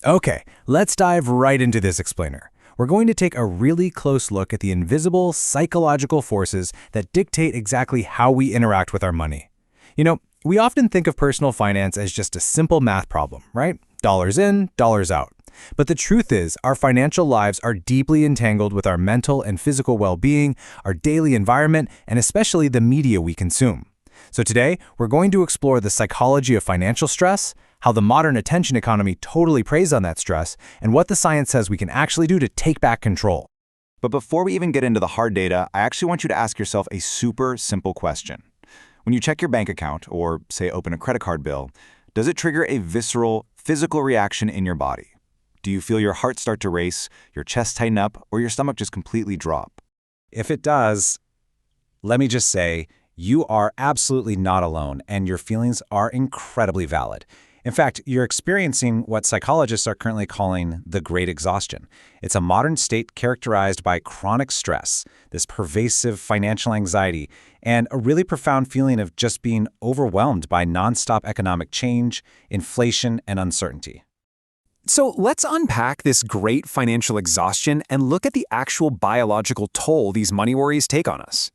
Okay, let's dive right into this explainer. We're going to take a really close look at the invisible psychological forces that dictate exactly how we interact with our money. We often think of personal finance as just a simple math problem, right? Dollars in, dollars out. But the truth is, our financial lives are deeply entangled with our mental and physical well-being, our daily environment, and especially the media we consume. So today, we're going to explore the psychology of financial stress, how the modern attention economy totally preys on that stress, and what the science says we can actually do to take back control. But before we even get into the hard data, I actually want you to ask yourself a super simple question. When you check your bank account, or say open a credit card bill, does it trigger a visceral, physical reaction in your body? Do you feel your heart start to race, your chest tighten up, or your stomach just completely drop? If it does, let me just say, you are absolutely not alone, and your feelings are incredibly valid. In fact, you're experiencing what psychologists are currently calling the Great Exhaustion. It's a modern state characterized by chronic stress, this pervasive financial anxiety, and a really profound feeling of just being overwhelmed by nonstop economic change, inflation, and uncertainty. So let's unpack this great financial exhaustion and look at the actual biological toll these money worries take on us.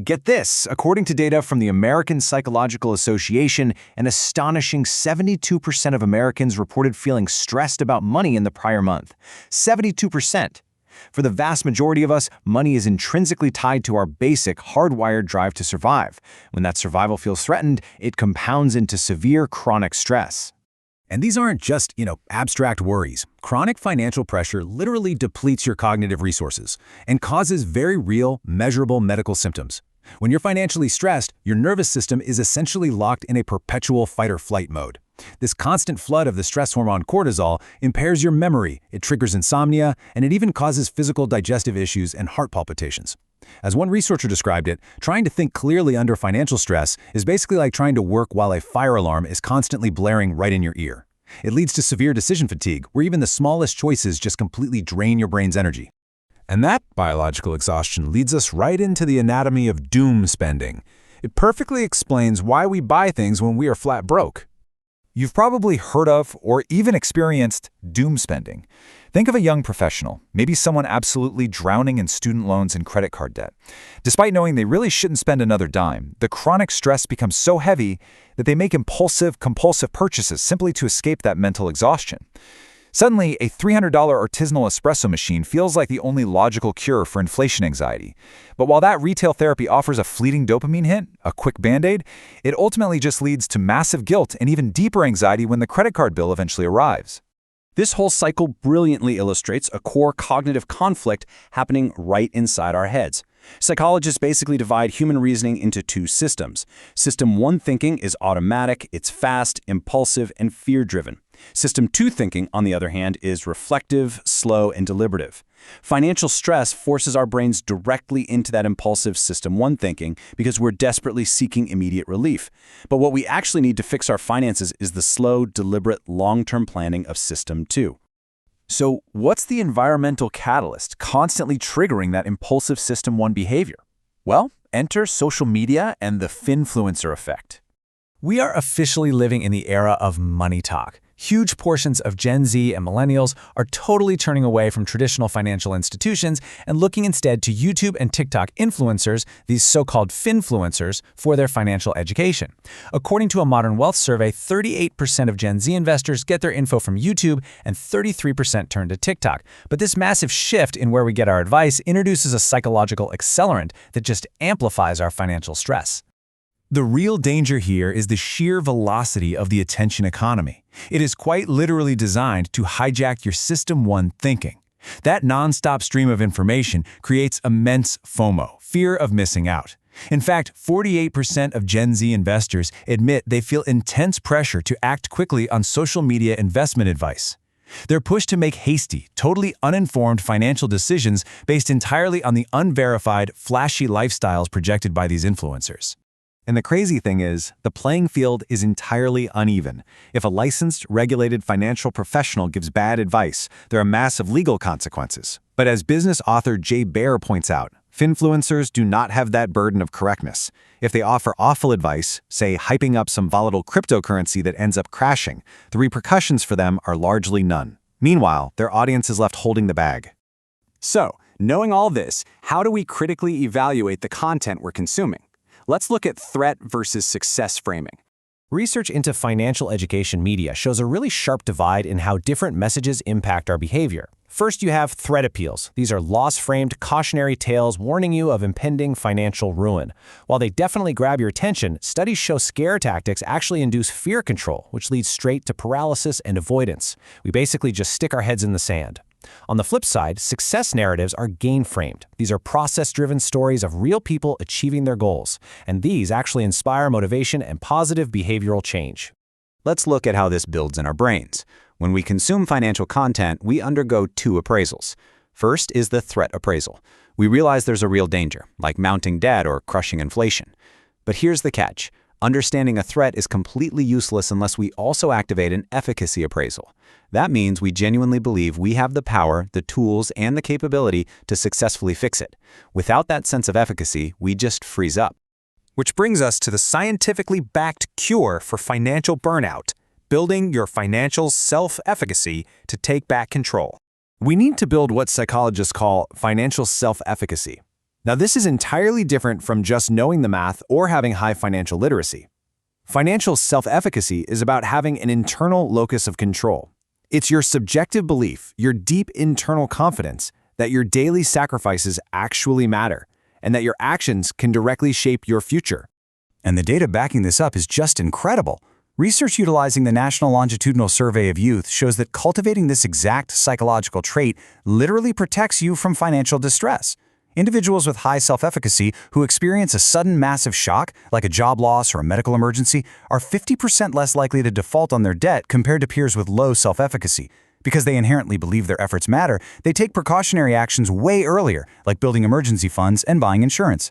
Get this, according to data from the American Psychological Association, an astonishing 72% of Americans reported feeling stressed about money in the prior month. 72%. For the vast majority of us, money is intrinsically tied to our basic, hardwired drive to survive. When that survival feels threatened, it compounds into severe chronic stress. And these aren't just, abstract worries. Chronic financial pressure literally depletes your cognitive resources and causes very real, measurable medical symptoms. When you're financially stressed, your nervous system is essentially locked in a perpetual fight-or-flight mode. This constant flood of the stress hormone cortisol impairs your memory, it triggers insomnia, and it even causes physical digestive issues and heart palpitations. As one researcher described it, trying to think clearly under financial stress is basically like trying to work while a fire alarm is constantly blaring right in your ear. It leads to severe decision fatigue, where even the smallest choices just completely drain your brain's energy. And that biological exhaustion leads us right into the anatomy of doom spending. It perfectly explains why we buy things when we are flat broke. You've probably heard of or even experienced doom spending. Think of a young professional, maybe someone absolutely drowning in student loans and credit card debt. Despite knowing they really shouldn't spend another dime, the chronic stress becomes so heavy that they make impulsive, compulsive purchases simply to escape that mental exhaustion. Suddenly, a $300 artisanal espresso machine feels like the only logical cure for inflation anxiety. But while that retail therapy offers a fleeting dopamine hit, a quick band-aid, it ultimately just leads to massive guilt and even deeper anxiety when the credit card bill eventually arrives. This whole cycle brilliantly illustrates a core cognitive conflict happening right inside our heads. Psychologists basically divide human reasoning into two systems. System 1 thinking is automatic, it's fast, impulsive, and fear-driven. System 2 thinking, on the other hand, is reflective, slow, and deliberative. Financial stress forces our brains directly into that impulsive System 1 thinking because we're desperately seeking immediate relief. But what we actually need to fix our finances is the slow, deliberate, long-term planning of System 2. So, what's the environmental catalyst constantly triggering that impulsive System 1 behavior? Well, enter social media and the finfluencer effect. We are officially living in the era of money talk. Huge portions of Gen Z and millennials are totally turning away from traditional financial institutions and looking instead to YouTube and TikTok influencers, these so-called finfluencers, for their financial education. According to a Modern Wealth survey, 38% of Gen Z investors get their info from YouTube and 33% turn to TikTok. But this massive shift in where we get our advice introduces a psychological accelerant that just amplifies our financial stress. The real danger here is the sheer velocity of the attention economy. It is quite literally designed to hijack your System 1 thinking. That nonstop stream of information creates immense FOMO, fear of missing out. In fact, 48% of Gen Z investors admit they feel intense pressure to act quickly on social media investment advice. They're pushed to make hasty, totally uninformed financial decisions based entirely on the unverified, flashy lifestyles projected by these influencers. And the crazy thing is, the playing field is entirely uneven. If a licensed, regulated financial professional gives bad advice, there are massive legal consequences. But as business author Jay Baer points out, Finfluencers do not have that burden of correctness. If they offer awful advice, say hyping up some volatile cryptocurrency that ends up crashing, the repercussions for them are largely none. Meanwhile, their audience is left holding the bag. So, knowing all this, how do we critically evaluate the content we're consuming? Let's look at threat versus success framing. Research into financial education media shows a really sharp divide in how different messages impact our behavior. First, you have threat appeals. These are loss-framed, cautionary tales warning you of impending financial ruin. While they definitely grab your attention, studies show scare tactics actually induce fear control, which leads straight to paralysis and avoidance. We basically just stick our heads in the sand. On the flip side, success narratives are gain-framed. These are process-driven stories of real people achieving their goals, and these actually inspire motivation and positive behavioral change. Let's look at how this builds in our brains. When we consume financial content, we undergo two appraisals. First is the threat appraisal. We realize there's a real danger, like mounting debt or crushing inflation. But here's the catch. Understanding a threat is completely useless unless we also activate an efficacy appraisal. That means we genuinely believe we have the power, the tools, and the capability to successfully fix it. Without that sense of efficacy, we just freeze up. Which brings us to the scientifically backed cure for financial burnout: building your financial self-efficacy to take back control. We need to build what psychologists call financial self-efficacy. Now, this is entirely different from just knowing the math or having high financial literacy. Financial self-efficacy is about having an internal locus of control. It's your subjective belief, your deep internal confidence that your daily sacrifices actually matter and that your actions can directly shape your future. And the data backing this up is just incredible. Research utilizing the National Longitudinal Survey of Youth shows that cultivating this exact psychological trait literally protects you from financial distress. Individuals with high self-efficacy who experience a sudden massive shock, like a job loss or a medical emergency, are 50% less likely to default on their debt compared to peers with low self-efficacy. Because they inherently believe their efforts matter, they take precautionary actions way earlier, like building emergency funds and buying insurance.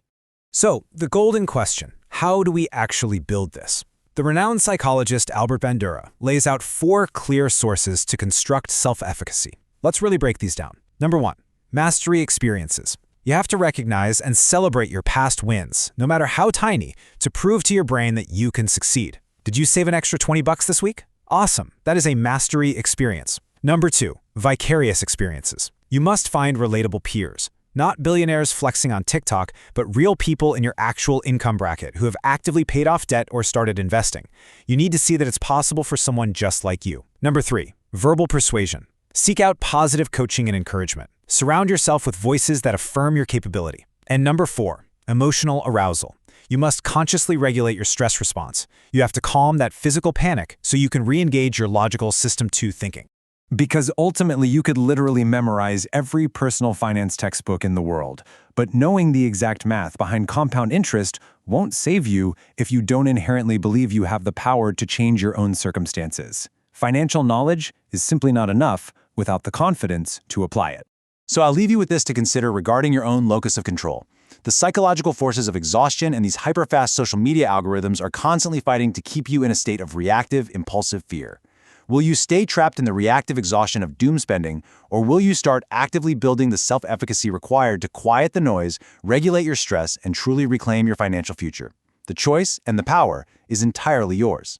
So, the golden question: how do we actually build this? The renowned psychologist Albert Bandura lays out 4 clear sources to construct self-efficacy. Let's really break these down. Number 1, mastery experiences. You have to recognize and celebrate your past wins, no matter how tiny, to prove to your brain that you can succeed. Did you save an extra $20 this week? Awesome. That is a mastery experience. Number 2, vicarious experiences. You must find relatable peers. Not billionaires flexing on TikTok, but real people in your actual income bracket who have actively paid off debt or started investing. You need to see that it's possible for someone just like you. Number 3, verbal persuasion. Seek out positive coaching and encouragement. Surround yourself with voices that affirm your capability. And number 4, emotional arousal. You must consciously regulate your stress response. You have to calm that physical panic so you can re-engage your logical System 2 thinking. Because ultimately, you could literally memorize every personal finance textbook in the world, but knowing the exact math behind compound interest won't save you if you don't inherently believe you have the power to change your own circumstances. Financial knowledge is simply not enough without the confidence to apply it. So I'll leave you with this to consider regarding your own locus of control. The psychological forces of exhaustion and these hyper-fast social media algorithms are constantly fighting to keep you in a state of reactive, impulsive fear. Will you stay trapped in the reactive exhaustion of doom spending, or will you start actively building the self-efficacy required to quiet the noise, regulate your stress, and truly reclaim your financial future? The choice and the power is entirely yours.